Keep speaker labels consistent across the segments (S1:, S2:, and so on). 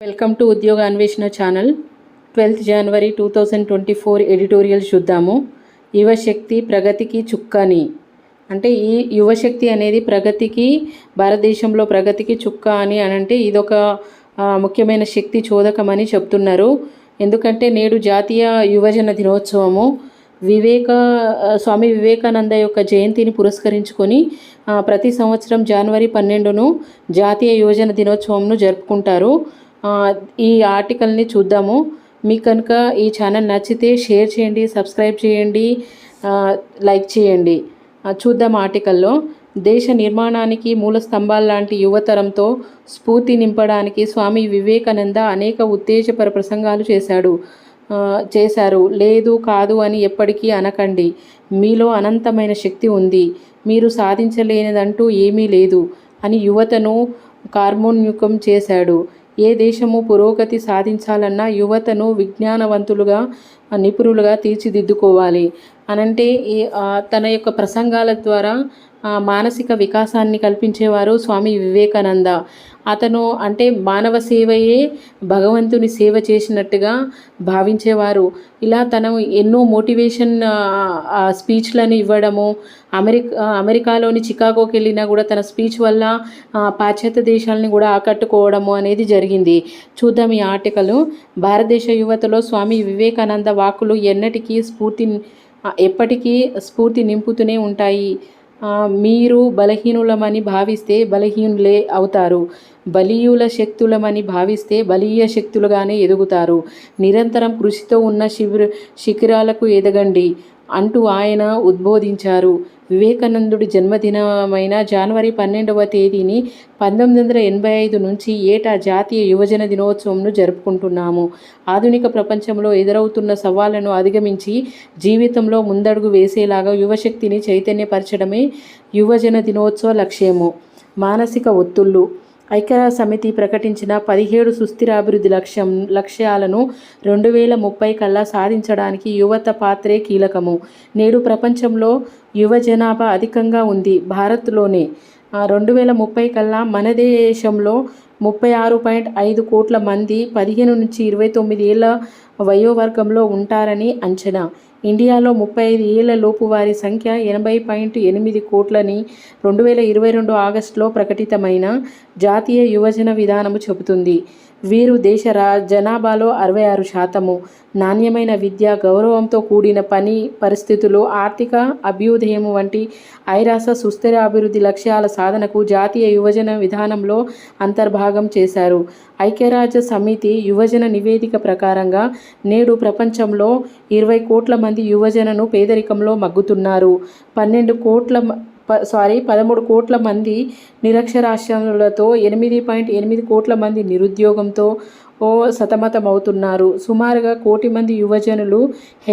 S1: Welcome to ఉద్యోగ అన్వేషణ channel. 12th జనవరి 2024 editorial చూద్దాము. యువశక్తి ప్రగతికి చుక్కని. అంటే ఈ యువశక్తి అనేది ప్రగతికి, భారతదేశంలో ప్రగతికి చుక్క అని అంటే ఇదొక ముఖ్యమైన శక్తి చోదకమని చెప్తున్నారు. ఎందుకంటే నేడు జాతీయ యువజన దినోత్సవము. స్వామి వివేకానంద యొక్క జయంతిని పురస్కరించుకొని ప్రతి సంవత్సరం జనవరి 12ను జాతీయ యువజన దినోత్సవంను జరుపుకుంటారు. ఈ ఆర్టికల్ని చూద్దాము. మీకు కనుక ఈ ఛానల్ నచ్చితే షేర్ చేయండి, సబ్స్క్రైబ్ చేయండి, లైక్ చేయండి. చూద్దాం ఆర్టికల్లో. దేశ నిర్మాణానికి మూల స్తంభాల లాంటి యువతరంతో స్ఫూర్తి నింపడానికి స్వామి వివేకానంద అనేక ఉత్తేజపర ప్రసంగాలు చేశారు. లేదు కాదు అని ఎప్పటికీ అనకండి. మీలో అనంతమైన శక్తి ఉంది. మీరు సాధించలేనిదంటూ ఏమీ లేదు అని యువతను కార్మోన్ముఖం చేశాడు. ఏ దేశము పురోగతి సాధించాలన్నా యువతను విజ్ఞానవంతులుగా, నిపుణులుగా తీర్చిదిద్దుకోవాలి అనంటే తన యొక్క ప్రసంగాల ద్వారా మానసిక వికాసాన్ని కల్పించేవారు స్వామి వివేకానంద. అతను అంటే మానవ సేవయే భగవంతుని సేవ చేసినట్టుగా భావించేవారు. ఇలా తను ఎన్నో మోటివేషన్ స్పీచ్లను ఇవ్వడము, అమెరికాలోని చికాగోకి వెళ్ళినా కూడా తన స్పీచ్ వల్ల పాశ్చాత్య దేశాలని కూడా ఆకట్టుకోవడము అనేది జరిగింది. చూద్దాం ఈ ఆర్టికల్. భారతదేశ యువతలో స్వామి వివేకానంద వాక్కులు ఎప్పటికీ స్ఫూర్తి నింపుతూనే ఉంటాయి. మీరు బలహీనులమని భావిస్తే బలహీనులే అవుతారు. బలీయుల శక్తులమని భావిస్తే బలీయ శక్తులుగానే ఎదుగుతారు. నిరంతరం కృషితో ఉన్న శిఖరాలకు ఎదగండి అంటూ ఆయన ఉద్బోధించారు. వివేకానందుడి జన్మదినమైన జనవరి 12వ తేదీని 1985 నుంచి ఏటా జాతీయ యువజన దినోత్సవంను జరుపుకుంటున్నాము. ఆధునిక ప్రపంచంలో ఎదురవుతున్న సవాళ్లను అధిగమించి జీవితంలో ముందడుగు వేసేలాగా యువశక్తిని చైతన్యపరచడమే యువజన దినోత్సవ లక్ష్యము. మానసిక ఒత్తిళ్లు. ఐక్యరాజ్య సమితి ప్రకటించిన 17 సుస్థిర అభివృద్ధి లక్ష్యాలను 2030 కల్లా సాధించడానికి యువత పాత్రే కీలకము. నేడు ప్రపంచంలో యువ జనాభా అధికంగా ఉంది. భారత్లోనే 2030 కల్లా మన దేశంలో 36.5 కోట్ల మంది 15 నుంచి 29 ఏళ్ల వయోవర్గంలో ఉంటారని అంచనా. ఇండియాలో 35 ఏళ్ల లోపు వారి సంఖ్య 80.8 కోట్లని 2022 ఆగస్టులో ప్రకటితమైన జాతీయ యువజన విధానము చెబుతుంది. వీరు దేశ జనాభాలో 66%. నాణ్యమైన విద్య, గౌరవంతో కూడిన పని పరిస్థితులు, ఆర్థిక అభ్యుదయం వంటి ఐరాస సుస్థిర అభివృద్ధి లక్ష్యాల సాధనకు జాతీయ యువజన విధానంలో అంతర్భాగం చేశారు. ఐక్యరాజ్య సమితి యువజన నివేదిక ప్రకారంగా నేడు ప్రపంచంలో 20 కోట్ల మంది యువజనను పేదరికంలో మగ్గుతున్నారు. 13 కోట్ల మంది నిరక్షరాస్యతతో, 8.8 కోట్ల మంది నిరుద్యోగంతో సతమతమవుతున్నారు. సుమారుగా 1 కోటి మంది యువజనులు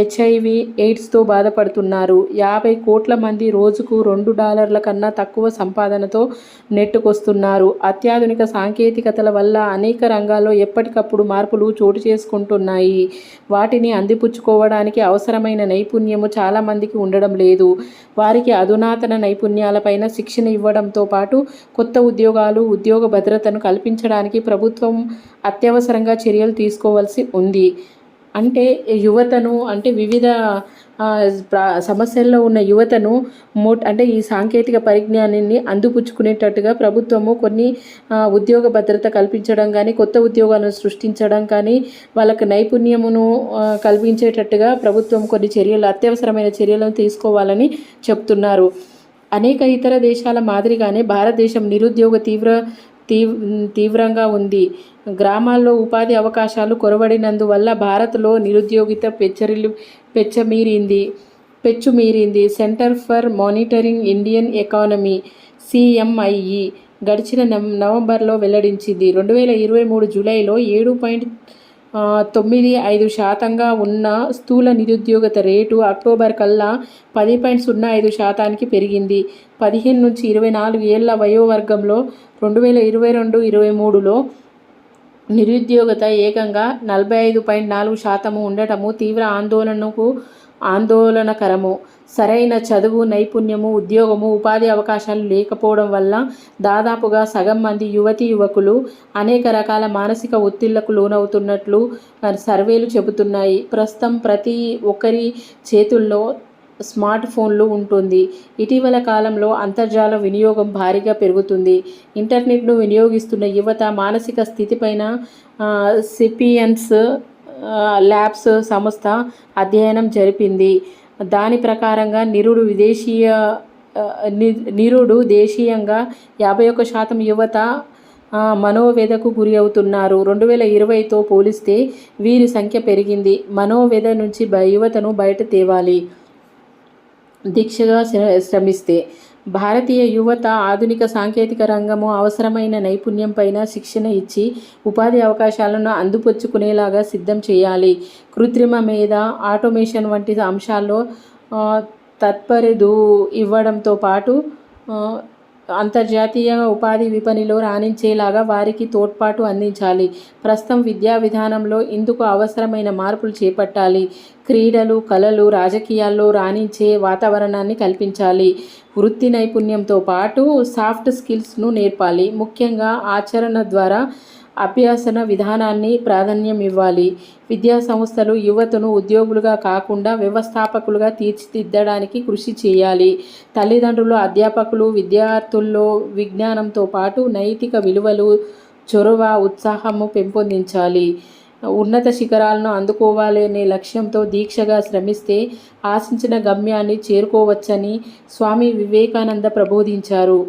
S1: HIV, ఎయిడ్స్తో బాధపడుతున్నారు. 50 కోట్ల మంది రోజుకు $2 కన్నా తక్కువ సంపాదనతో నెట్టుకొస్తున్నారు. అత్యాధునిక సాంకేతికతల వల్ల అనేక రంగాల్లో ఎప్పటికప్పుడు మార్పులు చోటు చేసుకుంటున్నాయి. వాటిని అందిపుచ్చుకోవడానికి అవసరమైన నైపుణ్యము చాలామందికి ఉండడం లేదు. వారికి అధునాతన నైపుణ్యాలపైన శిక్షణ ఇవ్వడంతో పాటు కొత్త ఉద్యోగాలు, ఉద్యోగ భద్రతను కల్పించడానికి ప్రభుత్వం అత్యవసరంగా చర్యలు తీసుకోవాల్సి ఉంది. అంటే యువతను వివిధ సమస్యల్లో ఉన్న యువతను అంటే ఈ సాంకేతిక పరిజ్ఞానాన్ని అందిపుచ్చుకునేటట్టుగా ప్రభుత్వము కొన్ని ఉద్యోగ భద్రత కల్పించడం కానీ, కొత్త ఉద్యోగాలను సృష్టించడం కానీ, వాళ్ళకి నైపుణ్యమును కల్పించేటట్టుగా ప్రభుత్వం కొన్ని అత్యవసరమైన చర్యలను తీసుకోవాలని చెప్తున్నారు. అనేక ఇతర దేశాల మాదిరిగానే భారతదేశం నిరుద్యోగ తీవ్రంగా ఉంది. గ్రామాల్లో ఉపాధి అవకాశాలు కొరవడినందువల్ల భారత్లో నిరుద్యోగిత పెచ్చుమీరింది. Centre for monitoring Indian economy CMIE గడిచిన నవంబర్లో వెల్లడించింది. 2023 జూలైలో 7.95% ఉన్న స్థూల నిరుద్యోగత రేటు అక్టోబర్ కల్లా 10.05%కి పెరిగింది. 15 నుంచి 24 ఏళ్ల వయోవర్గంలో 2022-23లో నిరుద్యోగత ఏకంగా 45.4% ఉండటము తీవ్ర ఆందోళనకరము. సరైన చదువు, నైపుణ్యము, ఉద్యోగము, ఉపాధి అవకాశాలు లేకపోవడం వల్ల దాదాపుగా సగం మంది యువతీ యువకులు అనేక రకాల మానసిక ఒత్తిళ్లకు లోనవుతున్నట్లు సర్వేలు చెబుతున్నాయి. ప్రస్తుతం ప్రతి ఒక్కరి చేతుల్లో స్మార్ట్ ఫోన్లు ఉంటుంది. ఇటీవల కాలంలో అంతర్జాల వినియోగం భారీగా పెరుగుతుంది. ఇంటర్నెట్ను వినియోగిస్తున్న యువత మానసిక స్థితిపైన సిపియన్స్ ల్యాబ్స్ సంస్థ అధ్యయనం జరిపింది. దాని ప్రకారంగా నిరుడు దేశీయంగా 51% యువత మనోవ్యధకు గురి అవుతున్నారు. 2020తో పోలిస్తే వీరి సంఖ్య పెరిగింది. మనోవ్యధ నుంచి యువతను బయట తేవాలి దీక్షగా శ్రమిస్తే. భారతీయ యువత ఆధునిక సాంకేతిక రంగము అవసరమైన నైపుణ్యం పైన శిక్షణ ఇచ్చి ఉపాధి అవకాశాలను అందిపుచ్చుకునేలాగా సిద్ధం చేయాలి. కృత్రిమ మేధ, ఆటోమేషన్ వంటి అంశాల్లో తత్పరదు ఇవ్వడంతో పాటు అంతర్జాతీయ ఉపాధి విపణిలో రాణించేలాగా వారికి తోడ్పాటు అందించాలి. ప్రస్తుతం విద్యా విధానంలో ఇందుకు అవసరమైన మార్పులు చేపట్టాలి. క్రీడలు, కళలు, రాజకీయాల్లో రాణించే వాతావరణాన్ని కల్పించాలి. వృత్తి నైపుణ్యంతో పాటు సాఫ్ట్ స్కిల్స్ను నేర్పాలి. ముఖ్యంగా ఆచరణ ద్వారా అభ్యాసన విధానాన్ని ప్రాధాన్యం ఇవ్వాలి. విద్యా సంస్థలు యువతను ఉద్యోగులుగా కాకుండా వ్యవస్థాపకులుగా తీర్చిదిద్దడానికి కృషి చేయాలి. తల్లిదండ్రులు, అధ్యాపకులు విద్యార్థుల్లో విజ్ఞానంతో పాటు నైతిక విలువలు, చొరవ, ఉత్సాహము పెంపొందించాలి. ఉన్నత శిఖరాలను అందుకోవాలనే లక్ష్యంతో దీక్షగా శ్రమిస్తే ఆశించిన గమ్యాన్ని చేరుకోవచ్చని స్వామి వివేకానంద ప్రబోధించారు.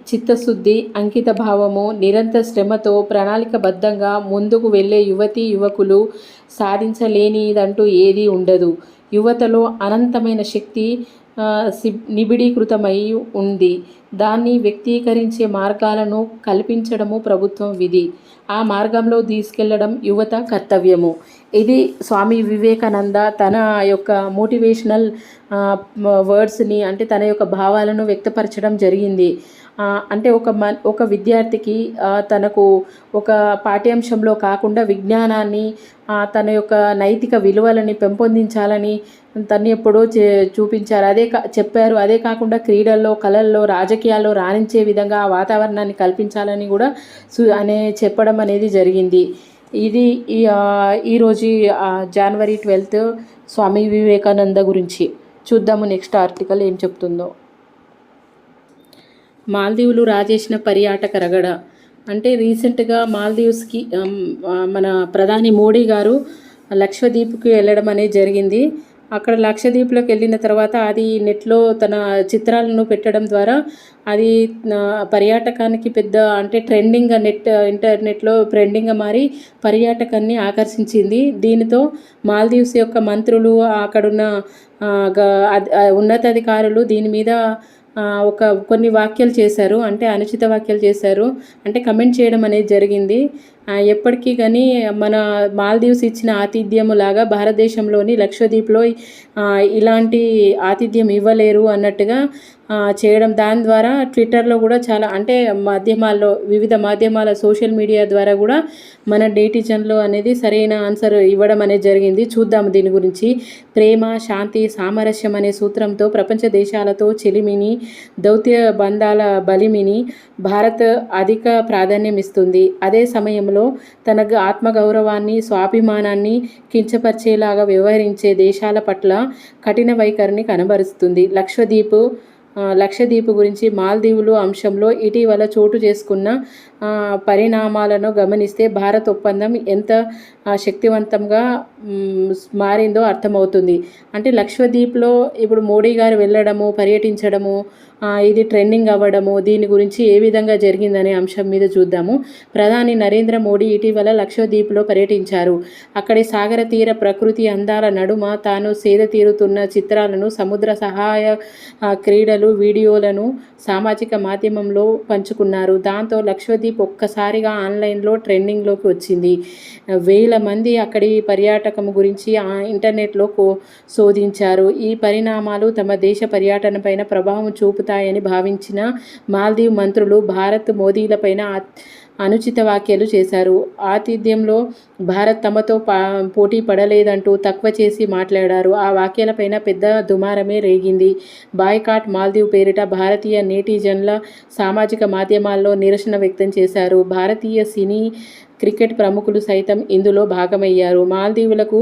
S1: చిత్తశుద్ధి, అంకిత భావము, నిరంతర శ్రమతో ప్రణాళికబద్ధంగా ముందుకు వెళ్ళే యువతీ యువకులు సాధించలేనిదంటూ ఏదీ ఉండదు. యువతలో అనంతమైన శక్తి నిబిడీకృతమై ఉంది. దాన్ని వ్యక్తీకరించే మార్గాలను కల్పించడము ప్రభుత్వం విధి. ఆ మార్గంలో తీసుకెళ్లడం యువత కర్తవ్యము. ఇది స్వామి వివేకానంద తన యొక్క మోటివేషనల్ వర్డ్స్ని, అంటే తన యొక్క భావాలను వ్యక్తపరచడం జరిగింది. అంటే ఒక విద్యార్థికి తనకు ఒక పాఠ్యాంశంలో కాకుండా విజ్ఞానాన్ని, తన యొక్క నైతిక విలువలని పెంపొందించాలని తను ఎప్పుడో చూపించారు. చెప్పారు. అదే కాకుండా క్రీడల్లో, కళల్లో, రాజకీయాల్లో రాణించే విధంగా ఆ వాతావరణాన్ని కల్పించాలని కూడా చెప్పడం అనేది జరిగింది. ఇది ఈరోజు జనవరి 12 స్వామి వివేకానంద గురించి. చూద్దాము నెక్స్ట్ ఆర్టికల్ ఏం చెప్తుందో. మాల్దీవులు రాజేసిన పర్యాటక రగడ. అంటే రీసెంట్గా మాల్దీవ్స్కి మన ప్రధాని మోడీ గారు లక్షద్వీప్కి వెళ్ళడం అనేది జరిగింది. అక్కడ లక్షద్వీప్లోకి వెళ్ళిన తర్వాత అది నెట్లో తన చిత్రాలను పెట్టడం ద్వారా అది పర్యాటకానికి పెద్ద అంటే ట్రెండింగ్గా ఇంటర్నెట్లో ట్రెండింగ్గా మారి పర్యాటకాన్ని ఆకర్షించింది. దీనితో మాల్దీవ్స్ యొక్క మంత్రులు, అక్కడున్న ఉన్నతాధికారులు దీని మీద కొన్ని వ్యాఖ్యలు చేశారు. అంటే అనుచిత వ్యాఖ్యలు చేశారు. అంటే కమెంట్ చేయడం అనేది జరిగింది. ఎప్పటికీ కానీ మన మాల్దీవ్స్ ఇచ్చిన ఆతిథ్యం లాగా భారతదేశంలోని లక్షద్వీప్లో ఇలాంటి ఆతిథ్యం ఇవ్వలేరు అన్నట్టుగా చేయడం. దాని ద్వారా ట్విట్టర్లో కూడా చాలా అంటే వివిధ మాధ్యమాల సోషల్ మీడియా ద్వారా కూడా మన నేటిజన్లు అనేది సరైన ఆన్సర్ ఇవ్వడం అనేది జరిగింది. చూద్దాము దీని గురించి. ప్రేమ, శాంతి, సామరస్యం అనే సూత్రంతో ప్రపంచ దేశాలతో చెలిమిని, దౌత్య బంధాల బలిమిని భారత్ అధిక ప్రాధాన్యం ఇస్తుంది. అదే సమయంలో తన ఆత్మగౌరవాన్ని, స్వాభిమానాన్ని కించపరిచేలాగా వ్యవహరించే దేశాల పట్ల కఠిన వైఖరిని కనబరుస్తుంది. లక్షద్వీప్ గురించి మాల్దీవులు అంశంలో ఇటీవల చోటు చేసుకున్న పరిణామాలను గమనిస్తే భారత్ ఒప్పందం ఎంత శక్తివంతంగా మారిందో అర్థమవుతుంది. అంటే లక్షద్వీప్లో ఇప్పుడు మోడీ గారు వెళ్ళడము, పర్యటించడము, ఇది ట్రెండింగ్ అవ్వడము, దీని గురించి ఏ విధంగా జరిగిందనే అంశం మీద చూద్దాము. ప్రధాని నరేంద్ర మోడీ ఇటీవల లక్షద్వీప్లో పర్యటించారు. అక్కడి సాగర తీర ప్రకృతి అందాల నడుమ తాను సేద తీరుతున్న చిత్రాలను, సముద్ర సహాయ క్రీడలు, వీడియోలను సామాజిక మాధ్యమంలో పంచుకున్నారు. దాంతో లక్షద్వీప్ ఒక్కసారిగా ఆన్లైన్లో ట్రెండింగ్లోకి వచ్చింది. వేల మంది అక్కడి పర్యాటకం గురించి ఇంటర్నెట్లో శోధించారు. ఈ పరిణామాలు తమ దేశ పర్యటనపైన ప్రభావం చూపుతాయని భావించిన మాల్దీవ్ మంత్రులు భారత్ మోదీలపైన అనుచిత వ్యాఖ్యలు చేశారు. ఆతిథ్యంలో భారత్ తమతో పోటీ పడలేదంటూ తక్కువ చేసి మాట్లాడారు. ఆ వ్యాఖ్యలపైన పెద్ద దుమారమే రేగింది. బాయ్కాట్ మాల్దీవ్ పేరిట భారతీయ నెటిజన్ల సామాజిక మాధ్యమాల్లో నిరసన వ్యక్తం చేశారు. భారతీయ సినీ, క్రికెట్ ప్రముఖులు సైతం ఇందులో భాగమయ్యారు. మాల్దీవులకు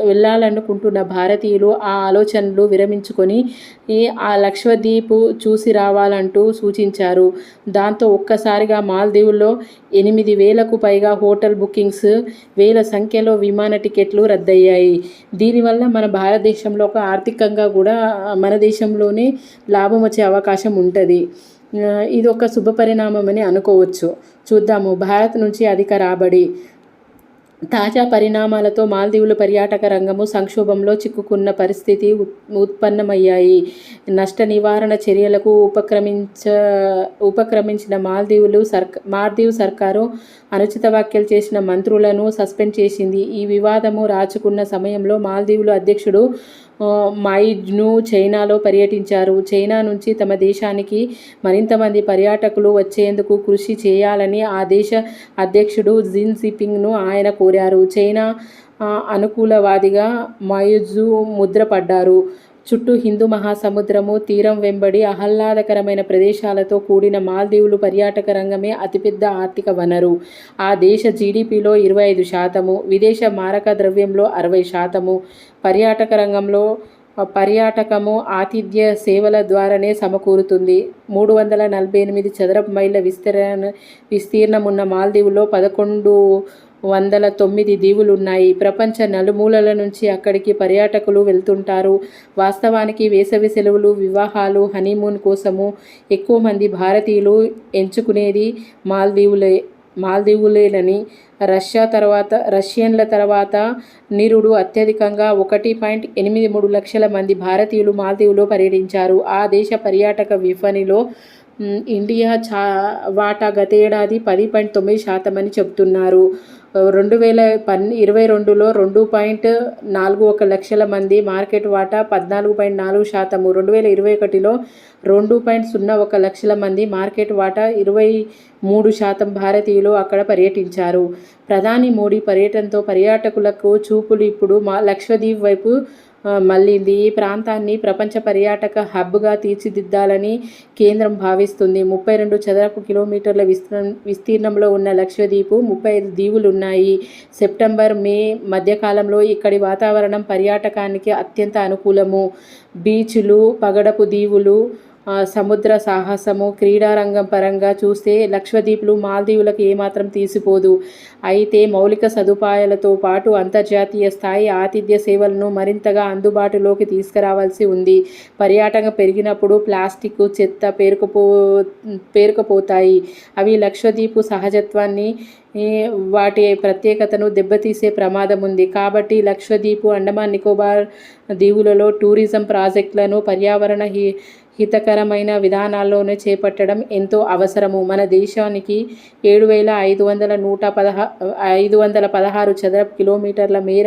S1: వెళ్ళాలనుకుంటున్న భారతీయులు ఆ ఆలోచనలు విరమించుకొని ఆ లక్షద్వీప్ చూసి రావాలంటూ సూచించారు. దాంతో ఒక్కసారిగా మాల్దీవుల్లో 8,000కు పైగా హోటల్ బుకింగ్స్, వేల సంఖ్యలో విమాన టికెట్లు రద్దయ్యాయి. దీనివల్ల మన భారతదేశంలో ఒక ఆర్థికంగా కూడా మన దేశంలోనే లాభం వచ్చే అవకాశం ఉంటుంది. ఇది ఒక శుభపరిణామమని అనుకోవచ్చు. చూద్దాము. భారత్ నుంచి అధిక రాబడి. తాజా పరిణామాలతో మాల్దీవుల పర్యాటక రంగము సంక్షోభంలో చిక్కుకున్న పరిస్థితి ఉత్పన్నమయ్యాయి. నష్ట నివారణ చర్యలకు ఉపక్రమించిన మాల్దీవ్ సర్కారు అనుచిత వ్యాఖ్యలు చేసిన మంత్రులను సస్పెండ్ చేసింది. ఈ వివాదము రాచుకున్న సమయంలో మాల్దీవుల అధ్యక్షుడు మాయిజ్ను చైనాలో పర్యటించారు. చైనా నుంచి తమ దేశానికి మరింత మంది పర్యాటకులు వచ్చేందుకు కృషి చేయాలని ఆ దేశ అధ్యక్షుడు జిన్పింగ్ను ఆయన కోరారు. చైనా అనుకూలవాదిగా మాయిజు ముద్రపడ్డారు. చుట్టూ హిందూ మహాసముద్రము, తీరం వెంబడి ఆహ్లాదకరమైన ప్రదేశాలతో కూడిన మాల్దీవులు పర్యాటక రంగమే అతిపెద్ద ఆర్థిక వనరు. ఆ దేశ జీడిపిలో 25%, విదేశ మారక ద్రవ్యంలో 60%. పర్యాటక రంగంలో పర్యాటకము ఆతిథ్య సేవల ద్వారానే సమకూరుతుంది. 348 చదరపు మైళ్ళ విస్తీర్ణమున్న మాల్దీవుల్లో 1,109 దీవులున్నాయి. ప్రపంచ నలుమూలల నుంచి అక్కడికి పర్యాటకులు వెళ్తుంటారు. వాస్తవానికి వేసవి సెలవులు, వివాహాలు, హనీమూన్ కోసము ఎక్కువ మంది భారతీయులు ఎంచుకునేది మాల్దీవులేనని రష్యన్ల తర్వాత నిరుడు అత్యధికంగా 1.83 లక్షల మంది భారతీయులు మాల్దీవులో పర్యటించారు. ఆ దేశ పర్యాటక విపణిలో ఇండియా వాటా గతేడాది 10.9% అని చెబుతున్నారు. 2022లో 2.41 లక్షల మంది మార్కెట్ వాటా 14.4%. 2021లో 2.01 లక్షల మంది మార్కెట్ వాటా 23% భారతీయులు అక్కడ పర్యటించారు. ప్రధాని మోడీ పర్యటనతో పర్యాటకులకు చూపులు ఇప్పుడు లక్షద్వీప్ వైపు మళ్ళీంది. ఈ ప్రాంతాన్ని ప్రపంచ పర్యాటక హబ్గా తీర్చిదిద్దాలని కేంద్రం భావిస్తుంది. 32 చదరపు కిలోమీటర్ల విస్తీర్ణంలో ఉన్న లక్షద్వీప్ 35 దీవులున్నాయి. సెప్టెంబర్, మే మధ్యకాలంలో ఇక్కడి వాతావరణం పర్యాటకానికి అత్యంత అనుకూలము. బీచ్లు, పగడపు దీవులు, సముద్ర సాహసము, క్రీడారంగం పరంగా చూస్తే లక్షద్వీప్లు మాల్దీవులకు ఏమాత్రం తీసిపోదు. అయితే మౌలిక సదుపాయాలతో పాటు అంతర్జాతీయ స్థాయి ఆతిథ్య సేవలను మరింతగా అందుబాటులోకి తీసుకురావాల్సి ఉంది. పర్యాటకం పెరిగినప్పుడు ప్లాస్టిక్, చెత్త పేరుకుపోతాయి. అవి లక్షద్వీప్ సహజత్వాన్ని, వాటి ప్రత్యేకతను దెబ్బతీసే ప్రమాదం ఉంది. కాబట్టి లక్షద్వీప్, అండమాన్ నికోబార్ దీవులలో టూరిజం ప్రాజెక్టులను పర్యావరణ హితకరమైన విధానాల్లోనే చేపట్టడం ఎంతో అవసరము. మన దేశానికి 7,516 చదరపు కిలోమీటర్ల మేర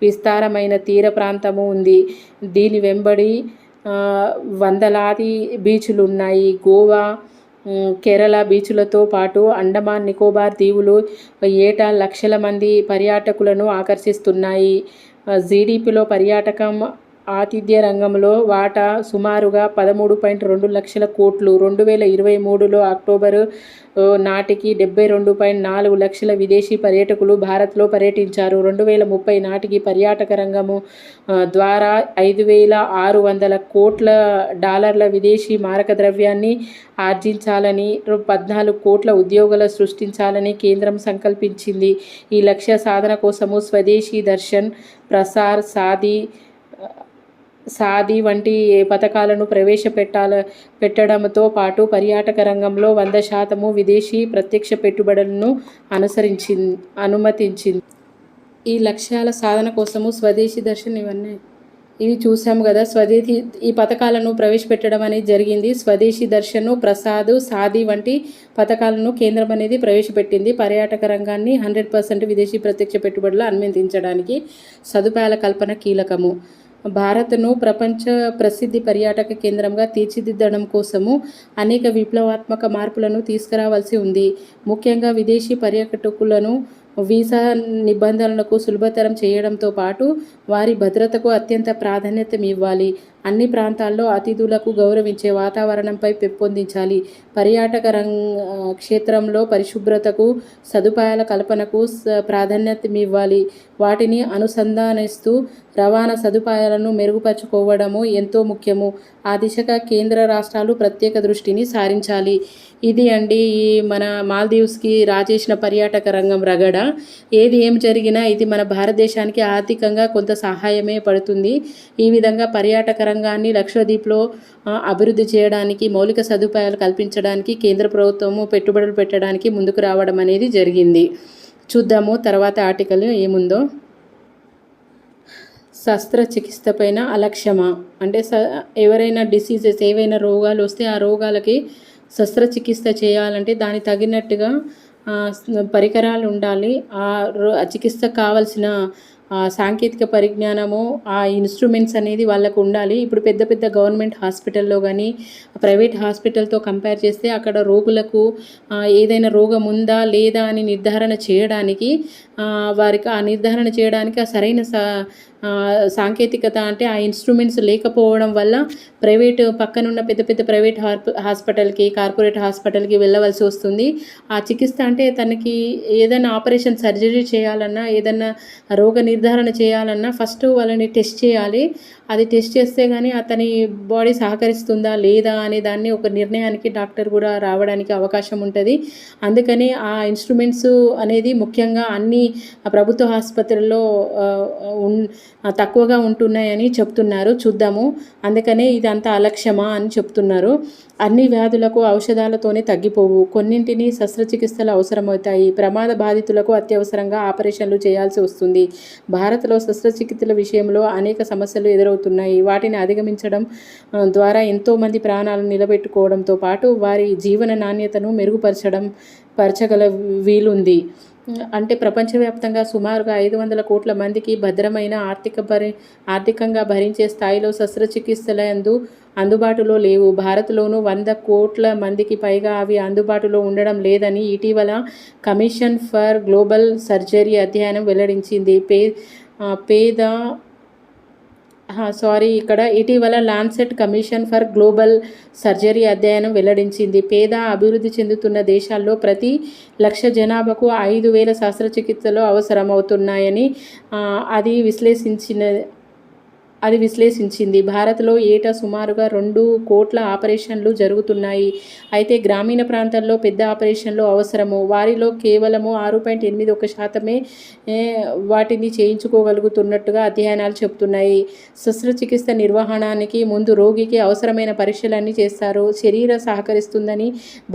S1: విస్తారమైన తీర ప్రాంతము ఉంది. దీని వెంబడి వందలాది బీచ్లున్నాయి. గోవా, కేరళ బీచ్లతో పాటు అండమాన్ నికోబార్ దీవులు ఏటా లక్షల మంది పర్యాటకులను ఆకర్షిస్తున్నాయి. జీడిపిలో పర్యాటకం ఆతిథ్య రంగంలో వాటా సుమారుగా 13.2 లక్షల కోట్లు. 2023లో అక్టోబరు నాటికి 72.4 లక్షల విదేశీ పర్యాటకులు భారత్లో పర్యటించారు. 2030 నాటికి పర్యాటక రంగము ద్వారా $5,600 కోట్ల విదేశీ మారక ద్రవ్యాన్ని ఆర్జించాలని, 14 కోట్ల ఉద్యోగాలు సృష్టించాలని కేంద్రం సంకల్పించింది. ఈ లక్ష్య సాధన కోసము స్వదేశీ దర్శన్, ప్రసార్, సాది వంటి పథకాలను పెట్టడంతో పాటు పర్యాటక రంగంలో 100% విదేశీ ప్రత్యక్ష పెట్టుబడులను అనుమతించింది. ఈ లక్ష్యాల సాధన కోసము స్వదేశీ దర్శన్ ఇవి చూసాము కదా. ఈ పథకాలను ప్రవేశపెట్టడం అనేది జరిగింది. స్వదేశీ దర్శన్, ప్రసాద్, సాది వంటి పథకాలను కేంద్రం అనేది ప్రవేశపెట్టింది. పర్యాటక రంగాన్ని 100% విదేశీ ప్రత్యక్ష పెట్టుబడులు అనుమతించడానికి సదుపాయాల కల్పన కీలకము. భారత్ను ప్రపంచ ప్రసిద్ధి పర్యాటక కేంద్రంగా తీర్చిదిద్దడం కోసము అనేక విప్లవాత్మక మార్పులను తీసుకురావాల్సి ఉంది. ముఖ్యంగా విదేశీ పర్యాటకులను వీసా నిబంధనలకు సులభతరం చేయడంతో పాటు వారి భద్రతకు అత్యంత ప్రాధాన్యతనివ్వాలి. అన్ని ప్రాంతాల్లో అతిథులకు గౌరవించే వాతావరణంపై పెంపొందించాలి. పర్యాటక క్షేత్రంలో పరిశుభ్రతకు, సదుపాయాల కల్పనకు ప్రాధాన్యతనివ్వాలి. వాటిని అనుసంధానిస్తూ రవాణా సదుపాయాలను మెరుగుపరుచుకోవడము ఎంతో ముఖ్యము. ఆ దిశగా కేంద్ర రాష్ట్రాలు ప్రత్యేక దృష్టిని సారించాలి. ఇది అండి ఈ మన మాల్దీవ్స్కి రాజేసిన పర్యాటక రంగం రగడ. ఏం జరిగినా ఇది మన భారతదేశానికి ఆర్థికంగా కొంత సహాయమే పడుతుంది. ఈ విధంగా పర్యాటక రంగాన్ని లక్షద్వీప్లో అభివృద్ధి చేయడానికి, మౌలిక సదుపాయాలు కల్పించడానికి కేంద్ర ప్రభుత్వము పెట్టుబడులు పెట్టడానికి ముందుకు రావడం అనేది జరిగింది. చూద్దాము తర్వాత ఆర్టికల్ ఏముందో. శస్త్రచికిత్స పైన అలక్ష్యమా అంటే ఎవరైనా డిసీజెస్ ఏవైనా రోగాలు వస్తే ఆ రోగాలకి శస్త్రచికిత్స చేయాలంటే దానికి తగినట్టుగా పరికరాలు ఉండాలి. ఆ చికిత్సకు కావాల్సిన సాంకేతిక పరిజ్ఞానము, ఆ ఇన్స్ట్రుమెంట్స్ అనేది వాళ్ళకు ఉండాలి. ఇప్పుడు పెద్ద పెద్ద గవర్నమెంట్ హాస్పిటల్లో కానీ ప్రైవేట్ హాస్పిటల్తో కంపేర్ చేస్తే అక్కడ రోగులకు ఏదైనా రోగం ఉందా లేదా అని నిర్ధారణ చేయడానికి వారికి ఆ నిర్ధారణ చేయడానికి ఆ సరైన సాంకేతికత అంటే ఆ ఇన్స్ట్రుమెంట్స్ లేకపోవడం వల్ల ప్రైవేట్ పక్కనున్న పెద్ద పెద్ద ప్రైవేట్ హాస్పిటల్కి, కార్పొరేట్ హాస్పిటల్కి వెళ్ళవలసి వస్తుంది. ఆ చికిత్స అంటే తనకి ఏదైనా ఆపరేషన్ సర్జరీ చేయాలన్నా, ఏదన్నా రోగ నిర్ధారణ చేయాలన్నా ఫస్ట్ వాళ్ళని టెస్ట్ చేయాలి. అది టెస్ట్ చేస్తే కానీ అతని బాడీ సహకరిస్తుందా లేదా అనే దాన్ని ఒక నిర్ణయానికి డాక్టర్ కూడా రావడానికి అవకాశం ఉంటుంది. అందుకని ఆ ఇన్స్ట్రుమెంట్స్ అనేది ముఖ్యంగా అన్ని ప్రభుత్వ ఆసుపత్రుల్లో తక్కువగా ఉంటున్నాయని చెప్తున్నారు. చూద్దాము. అందుకనే ఇదంతా అలక్ష్యమా అని చెప్తున్నారు. అన్ని వ్యాధులకు ఔషధాలతోనే తగ్గిపోవు. కొన్నింటిని శస్త్రచికిత్సలు అవసరమవుతాయి. ప్రమాద బాధితులకు అత్యవసరంగా ఆపరేషన్లు చేయాల్సి వస్తుంది. భారత్లో శస్త్రచికిత్సల విషయంలో అనేక సమస్యలు ఎదురవుతున్నాయి. వాటిని అధిగమించడం ద్వారా ఎంతోమంది ప్రాణాలను నిలబెట్టుకోవడంతో పాటు వారి జీవన నాణ్యతను మెరుగుపరచగల వీలుంది. అంటే ప్రపంచవ్యాప్తంగా సుమారుగా 500 కోట్ల మందికి భద్రమైన ఆర్థికంగా భరించే స్థాయిలో శస్త్రచికిత్సలు అందుబాటులో లేవు. భారత్లోనూ 100 కోట్ల మందికి పైగా అవి అందుబాటులో ఉండడం లేదని ఇటీవల కమిషన్ ఫర్ గ్లోబల్ సర్జరీ అధ్యయనం వెల్లడించింది. ఇటీవల Lancet commission for global surgery అధ్యయనం వెల్లడించింది. పేద అభివృద్ధి చెందుతున్న దేశాల్లో ప్రతి 1,00,000 జనాభాకు 5,000 శస్త్రచికిత్సలు అవసరమవుతున్నాయని అది విశ్లేషించింది. భారత్లో ఏటా సుమారుగా 2 కోట్ల ఆపరేషన్లు జరుగుతున్నాయి. అయితే గ్రామీణ ప్రాంతాల్లో పెద్ద ఆపరేషన్లు అవసరము. వారిలో కేవలము 6.81% వాటిని చేయించుకోగలుగుతున్నట్టుగా అధ్యయనాలు చెబుతున్నాయి. శస్త్రచికిత్స నిర్వహణానికి ముందు రోగికి అవసరమైన పరీక్షలన్నీ చేస్తారు. శరీరం సహకరిస్తుందని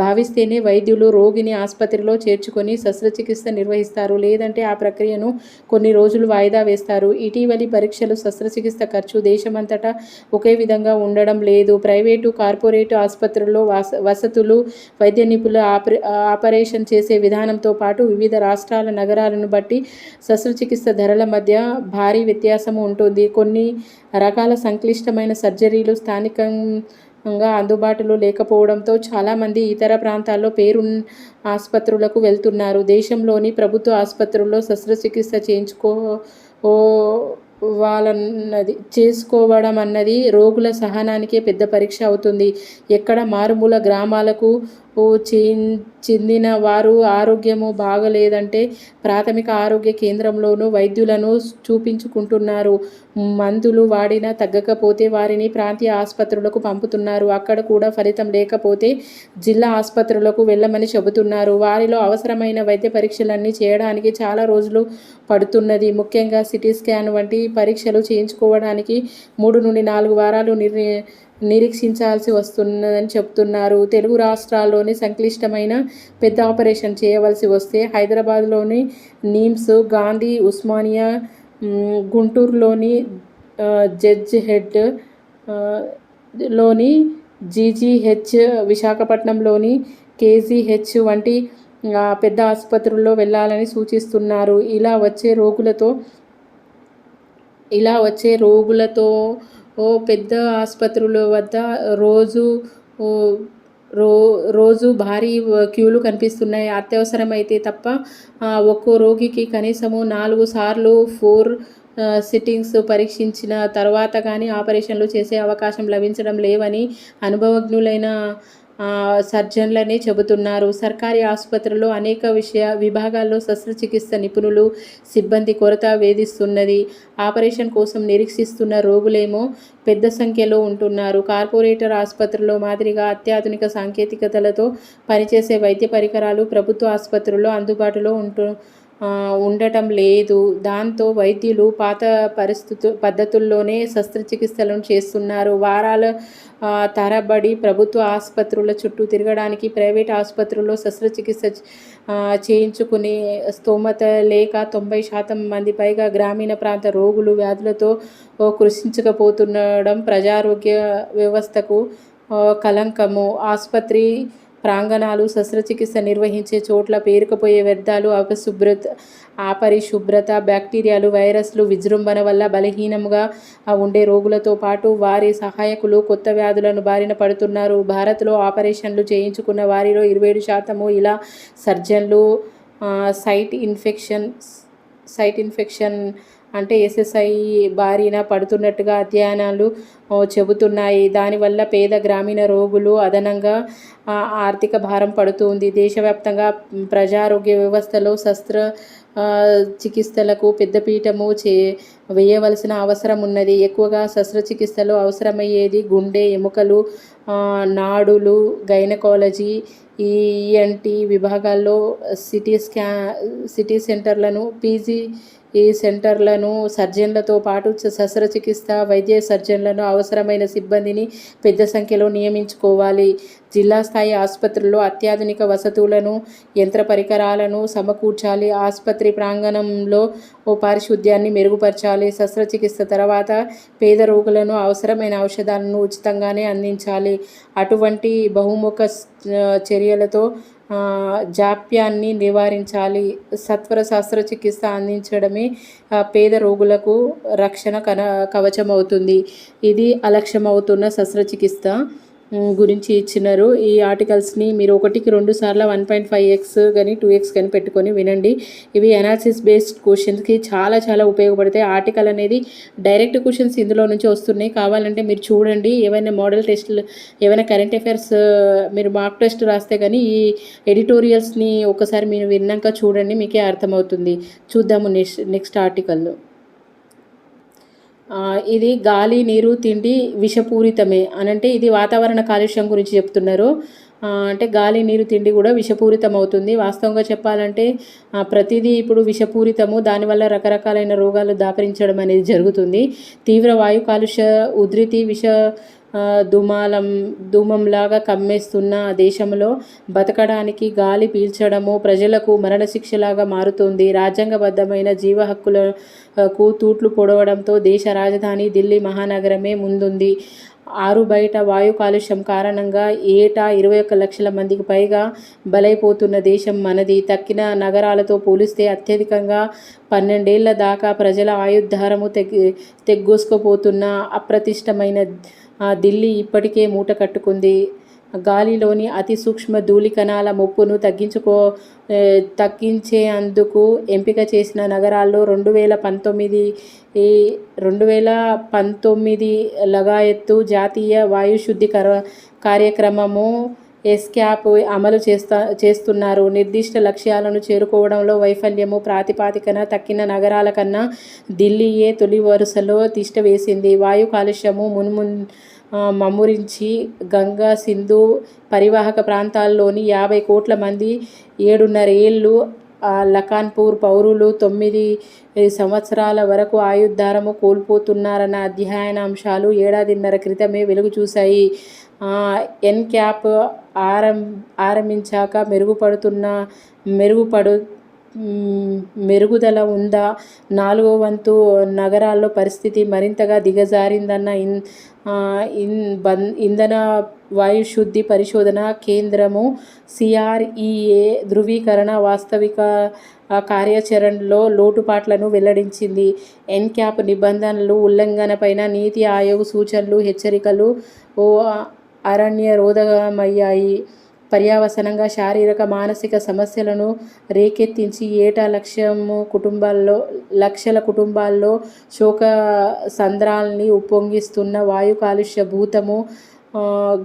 S1: భావిస్తేనే వైద్యులు రోగిని ఆసుపత్రిలో చేర్చుకొని శస్త్రచికిత్స నిర్వహిస్తారు. లేదంటే ఆ ప్రక్రియను కొన్ని రోజులు వాయిదా వేస్తారు. ఇటీవలి పరీక్షలు శస్త్రచికిత్స ఖర్చు దేశమంతటా ఒకే విధంగా ఉండడం లేదు. ప్రైవేటు, కార్పొరేట్ ఆసుపత్రుల్లో వసతులు, వైద్య నిపుణుల ఆపరేషన్ చేసే విధానంతో పాటు వివిధ రాష్ట్రాల నగరాలను బట్టి శస్త్రచికిత్స ధరల మధ్య భారీ వ్యత్యాసం ఉంటుంది. కొన్ని రకాల సంక్లిష్టమైన సర్జరీలు స్థానికంగా అందుబాటులో లేకపోవడంతో చాలామంది ఇతర ప్రాంతాల్లో పేరున్న ఆసుపత్రులకు వెళ్తున్నారు. దేశంలోని ప్రభుత్వ ఆసుపత్రుల్లో శస్త్రచికిత్స చేసుకోవడం అన్నది రోగుల సహనానికే పెద్ద పరీక్ష అవుతుంది. ఎక్కడ మారుమూల గ్రామాలకు చెందిన వారు ఆరోగ్యము బాగలేదంటే ప్రాథమిక ఆరోగ్య కేంద్రంలోనూ వైద్యులను చూపించుకుంటున్నారు. మందులు వాడినా తగ్గకపోతే వారిని ప్రాంతీయ ఆసుపత్రులకు పంపుతున్నారు. అక్కడ కూడా ఫలితం లేకపోతే జిల్లా ఆసుపత్రులకు వెళ్ళమని చెబుతున్నారు. వారిలో అవసరమైన వైద్య పరీక్షలన్నీ చేయడానికి చాలా రోజులు పడుతున్నది. ముఖ్యంగా సిటీ స్కాన్ వంటి పరీక్షలు చేయించుకోవడానికి 3 నుండి 4 వారాలు నిరీక్షించాల్సి వస్తున్నదని చెప్తున్నారు. తెలుగు రాష్ట్రాల్లోని సంక్లిష్టమైన పెద్ద ఆపరేషన్ చేయవలసి వస్తే హైదరాబాద్లోని నిమ్స్, గాంధీ, ఉస్మానియా, గుంటూరులోని జడ్జ్ హెడ్ లోని జీజీహెచ్, విశాఖపట్నంలోని కేజీహెచ్ వంటి పెద్ద ఆసుపత్రుల్లో వెళ్ళాలని సూచిస్తున్నారు. ఇలా వచ్చే రోగులతో ఇలా వచ్చే రోగులతో పెద్ద ఆసుపత్రుల వద్ద రోజు ఓ రో రోజు భారీ క్యూలు కనిపిస్తున్నాయి. అత్యవసరమైతే తప్ప ఒక్కో రోగికి కనీసము 4 సార్లు 4 సిట్టింగ్స్ పరీక్షించిన తర్వాత కానీ ఆపరేషన్లు చేసే అవకాశం లభించడం లేవని అనుభవజ్ఞులైన సర్జన్లనే చెబుతున్నారు. సర్కారీ ఆసుపత్రుల్లో అనేక విభాగాల్లో శస్త్రచికిత్స నిపుణులు, సిబ్బంది కొరత వేధిస్తున్నది. ఆపరేషన్ కోసం నిరీక్షిస్తున్న రోగులేమో పెద్ద సంఖ్యలో ఉంటున్నారు. కార్పొరేటర్ ఆసుపత్రుల్లో మాదిరిగా అత్యాధునిక సాంకేతికతలతో పనిచేసే వైద్య పరికరాలు ప్రభుత్వ ఆసుపత్రుల్లో అందుబాటులో ఉండటం లేదు. దాంతో వైద్యులు పాత పద్ధతుల్లోనే శస్త్రచికిత్సలను చేస్తున్నారు. వారాల తరబడి ప్రభుత్వ ఆసుపత్రుల చుట్టూ తిరగడానికి ప్రైవేట్ ఆసుపత్రుల్లో శస్త్రచికిత్స చేయించుకునే స్తోమత లేక 90% మంది పైగా గ్రామీణ ప్రాంత రోగులు వ్యాధులతో కృషించకపోతుండడం ప్రజారోగ్య వ్యవస్థకు కళంకము. ఆసుపత్రి ప్రాంగణాలు, శస్త్రచికిత్స నిర్వహించే చోట్ల పేరుకుపోయే వ్యర్థాలు, అపరిశుభ్రత, బ్యాక్టీరియాలు, వైరస్లు విజృంభణ వల్ల బలహీనంగా ఉండే రోగులతో పాటు వారి సహాయకులు కొత్త వ్యాధులను బారిన పడుతున్నారు. భారత్లో ఆపరేషన్లు చేయించుకున్న వారిలో 27% ఇలా సర్జన్లు సైట్ ఇన్ఫెక్షన్ అంటే SSI బారిన పడుతున్నట్టుగా అధ్యయనాలు చెబుతున్నాయి. దానివల్ల పేద గ్రామీణ రోగులు అదనంగా ఆర్థిక భారం పడుతుంది. దేశవ్యాప్తంగా ప్రజారోగ్య వ్యవస్థలో చికిత్సలకు పెద్దపీటము వేయవలసిన అవసరం ఉన్నది. ఎక్కువగా శస్త్రచికిత్సలో అవసరమయ్యేది గుండె, ఎముకలు, నాడులు, గైనకాలజీ, ENT విభాగాల్లో సిటీ సెంటర్లను, PG సెంటర్లను, సర్జన్లతో పాటు శస్త్రచికిత్స వైద్య సర్జన్లను, అవసరమైన సిబ్బందిని పెద్ద సంఖ్యలో నియమించుకోవాలి. జిల్లా స్థాయి ఆసుపత్రుల్లో అత్యాధునిక వసతులను, యంత్ర పరికరాలను సమకూర్చాలి. ఆసుపత్రి ప్రాంగణంలో పారిశుద్ధ్యాన్ని మెరుగుపరచాలి. శస్త్రచికిత్స తర్వాత పేద రోగులను అవసరమైన ఔషధాలను ఉచితంగానే అందించాలి. అటువంటి బహుముఖ చర్యలతో జాప్యాన్ని నివారించాలి. సత్వర శస్త్రచికిత్స అందించడమే పేద రోగులకు రక్షణ కవచమవుతుంది. ఇది అలక్ష్యమవుతున్న శస్త్రచికిత్స గురించి ఇచ్చినారు. ఈ ఆర్టికల్స్ని మీరు 1కి 2 సార్లు 1.5x కానీ 2x కానీ పెట్టుకొని వినండి. ఇవి అనాలిసిస్ బేస్డ్ క్వశ్చన్స్కి చాలా చాలా ఉపయోగపడతాయి. ఆర్టికల్ అనేది డైరెక్ట్ క్వశ్చన్స్ ఇందులో నుంచి వస్తున్నాయి. కావాలంటే మీరు చూడండి. ఏవైనా మోడల్ టెస్టులు, ఏవైనా కరెంట్ అఫైర్స్ మీరు మార్క్ టెస్ట్ రాస్తే కానీ ఈ ఎడిటోరియల్స్ని ఒకసారి మీరు విన్నాక చూడండి, మీకే అర్థమవుతుంది. చూద్దాము నెక్స్ట్ ఆర్టికల్లో. ఇది గాలి, నీరు, తిండి విషపూరితమే అనంటే ఇది వాతావరణ కాలుష్యం గురించి చెప్తున్నారు. అంటే గాలి, నీరు, తిండి కూడా విషపూరితం అవుతుంది. వాస్తవంగా చెప్పాలంటే ప్రతిదీ ఇప్పుడు విషపూరితము. దానివల్ల రకరకాలైన రోగాలు దాపరించడం అనేది జరుగుతుంది. తీవ్ర వాయు కాలుష్య ఉధృతి ధూమంలాగా కమ్మేస్తున్న దేశంలో బతకడానికి గాలి పీల్చడము ప్రజలకు మరణశిక్షలాగా మారుతుంది. రాజ్యాంగబద్ధమైన జీవ హక్కులకు తూట్లు పొడవడంతో దేశ రాజధాని ఢిల్లీ మహానగరమే ముందుంది. ఆరుబయట వాయు కాలుష్యం కారణంగా ఏటా 21 లక్షల మందికి పైగా బలైపోతున్న దేశం మనది. తక్కిన నగరాలతో పోలిస్తే అత్యధికంగా 12 ఏళ్ల దాకా ప్రజల ఆయుర్దారము తెగ్గోసుకుపోతున్న అప్రతిష్టమైన ఢిల్లీ ఇప్పటికే మూట కట్టుకుంది. గాలిలోని అతి సూక్ష్మ ధూళి కణాల ముప్పును తగ్గించేందుకు ఎంపిక చేసిన నగరాల్లో 2019 లగాయత్తు జాతీయ వాయుశుద్ధి కార్యక్రమము ఎస్క్యాప్ అమలు చేస్తున్నారు. నిర్దిష్ట లక్ష్యాలను చేరుకోవడంలో వైఫల్యము ప్రాతిపాదికన తక్కిన నగరాల కన్నా ఢిల్లీయే తొలి వరుసలో తిష్టవేసింది. వాయు కాలుష్యము మమ్మురించి గంగా, సింధు పరివాహక ప్రాంతాల్లోని 50 కోట్ల మంది 7.5 ఏళ్ళు లఖన్పూర్ పౌరులు 9 సంవత్సరాల వరకు ఆయుర్దారము కోల్పోతున్నారన్న అధ్యయనాంశాలు ఏడాదిన్నర క్రితమే వెలుగు చూశాయి. ఎన్క్యాప్ ఆరంభించాక మెరుగుదల ఉందా? 4వ వంతు నగరాల్లో పరిస్థితి మరింతగా దిగజారిందన్న ఇంధన వాయుశుద్ధి పరిశోధన కేంద్రము సిఆర్ఈఏ ధృవీకరణ వాస్తవిక కార్యాచరణలో లోటుపాట్లను వెల్లడించింది. ఎన్క్యాప్ నిబంధనలు ఉల్లంఘనపైన నీతి ఆయోగ్ సూచనలు, హెచ్చరికలు అరణ్యరోధకమయ్యాయి. పర్యవసానంగా శారీరక, మానసిక సమస్యలను రేకెత్తించి ఏటా లక్షల కుటుంబాల్లో శోక సంద్రాల్ని ఉప్పొంగిస్తున్న వాయు కాలుష్య భూతము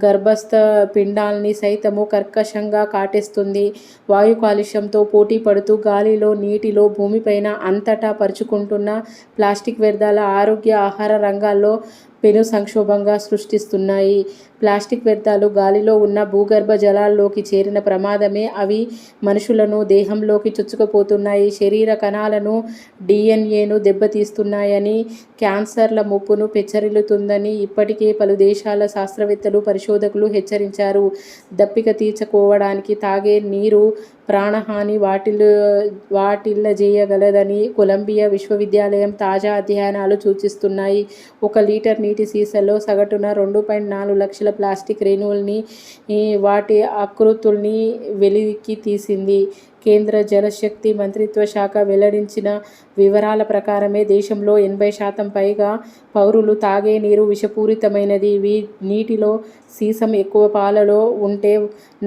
S1: గర్భస్థ పిండాల్ని సైతము కర్కశంగా కాటేస్తుంది. వాయు కాలుష్యంతో పోటీ పడుతూ గాలిలో, నీటిలో, భూమిపైన అంతటా పరుచుకుంటున్న ప్లాస్టిక్ వ్యర్థాల ఆరోగ్య, ఆహార రంగాల్లో పెను సంక్షోభంగా సృష్టిస్తున్నాయి. ప్లాస్టిక్ వ్యర్థాలు గాలిలో ఉన్న భూగర్భ జలాల్లోకి చేరిన ప్రమాదమే అవి మనుషులను దేహంలోకి చొచ్చుకుపోతున్నాయి. శరీర కణాలను, డిఎన్ఏను దెబ్బతీస్తున్నాయని, క్యాన్సర్ల ముప్పును పెచ్చరిల్లుతుందని ఇప్పటికే పలు దేశాల శాస్త్రవేత్తలు, పరిశోధకులు హెచ్చరించారు. దప్పిక తీర్చుకోవడానికి తాగే నీరు ప్రాణహాని వాటిల్లజేయగలదని కొలంబియా విశ్వవిద్యాలయం తాజా అధ్యయనాలు సూచిస్తున్నాయి. 1 లీటర్ నీటి సీసాలో సగటున 2.4 లక్షల ప్లాస్టిక్ రేణువుల్ని, వాటి ఆకృతుల్ని వెలికి తీసింది. కేంద్ర జలశక్తి మంత్రిత్వ శాఖ వెల్లడించిన వివరాల ప్రకారమే దేశంలో 80% పైగా పౌరులు తాగే నీరు విషపూరితమైనది. నీటిలో సీసం ఎక్కువ పాలలో ఉంటే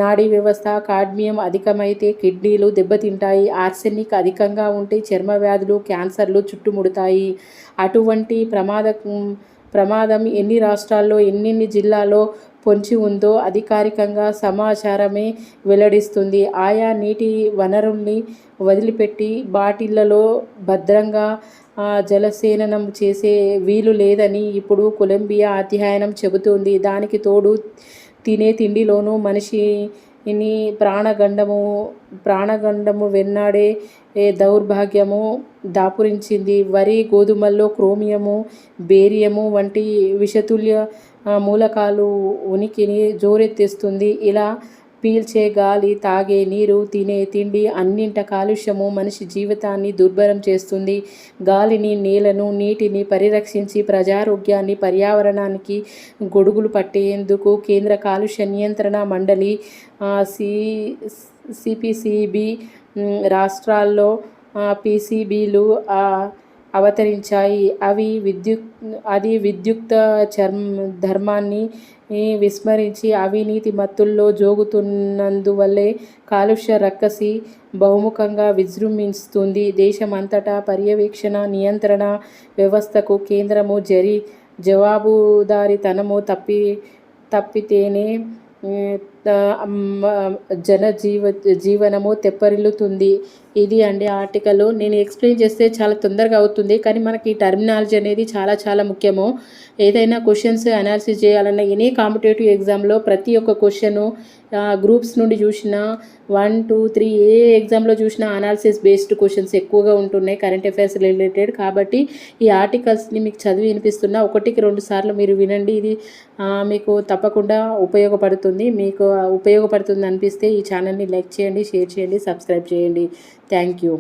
S1: నాడీ వ్యవస్థ, కాడ్మియం అధికమైతే కిడ్నీలు దెబ్బతింటాయి, ఆర్సెనిక్ అధికంగా ఉంటే చర్మ వ్యాధులు, క్యాన్సర్లు చుట్టుముడతాయి. అటువంటి ప్రమాదం ఎన్ని రాష్ట్రాల్లో, ఎన్ని జిల్లాల్లో పొంచి ఉందో అధికారికంగా సమాచారమే వెల్లడిస్తుంది. ఆయా నీటి వనరుల్ని వదిలిపెట్టి బాటిళ్లలో భద్రంగా జలసేననం చేసే వీలు లేదని ఇప్పుడు కొలంబియా అధ్యయనం చెబుతోంది. దానికి తోడు తినే తిండిలోనూ మనిషిని ప్రాణగండము వెన్నాడే దౌర్భాగ్యము దాపురించింది. వరి, గోధుమల్లో క్రోమియము, బేరియము వంటి విషతుల్య మూలకాలు ఉనికిని జోరెత్తిస్తుంది. ఇలా పీల్చే గాలి, తాగే నీరు, తినే తిండి అన్నింట కాలుష్యము మనిషి జీవితాన్ని దుర్భరం చేస్తుంది. గాలిని, నేలను, నీటిని పరిరక్షించి ప్రజారోగ్యాన్ని, పర్యావరణానికి గొడుగులు పట్టేందుకు కేంద్ర కాలుష్య నియంత్రణ మండలి సిపిసిబి, రాష్ట్రాల్లో పిసిబిలు అవతరించాయి. అది విద్యుక్త ధర్మాన్ని విస్మరించి అవినీతి మత్తుల్లో జోగుతున్నందువల్లే కాలుష్య రక్కసి బహుముఖంగా విజృంభిస్తుంది. దేశమంతటా పర్యవేక్షణ, నియంత్రణ వ్యవస్థకు కేంద్రము జవాబుదారీతనము తప్పితేనే జీవనము తెప్పరిల్లుతుంది. ఇది అండి ఆర్టికల్. నేను ఎక్స్ప్లెయిన్ చేస్తే చాలా తొందరగా అవుతుంది, కానీ మనకి ఈ టర్మినాలజీ అనేది చాలా చాలా ముఖ్యము. ఏదైనా క్వశ్చన్స్ అనాలిసిస్ చేయాలన్నా ఎనీ కాంపిటేటివ్ ఎగ్జామ్లో ప్రతి ఒక్క క్వశ్చను గ్రూప్స్ నుండి చూసిన 1, 2, 3 ఏ ఎగ్జామ్లో చూసినా అనాలిసిస్ బేస్డ్ క్వశ్చన్స్ ఎక్కువగా ఉంటున్నాయి, కరెంట్ అఫైర్స్ రిలేటెడ్. కాబట్టి ఈ ఆర్టికల్స్ని మీకు చదివి వినిపిస్తున్నా, 1కి 2 సార్లు మీరు వినండి. ఇది మీకు తప్పకుండా ఉపయోగపడుతుంది. మీకు ఉపయోగపడుతుంది అనిపిస్తే ఈ ఛానల్ని లైక్ చేయండి, షేర్ చేయండి, సబ్స్క్రైబ్ చేయండి. Thank you.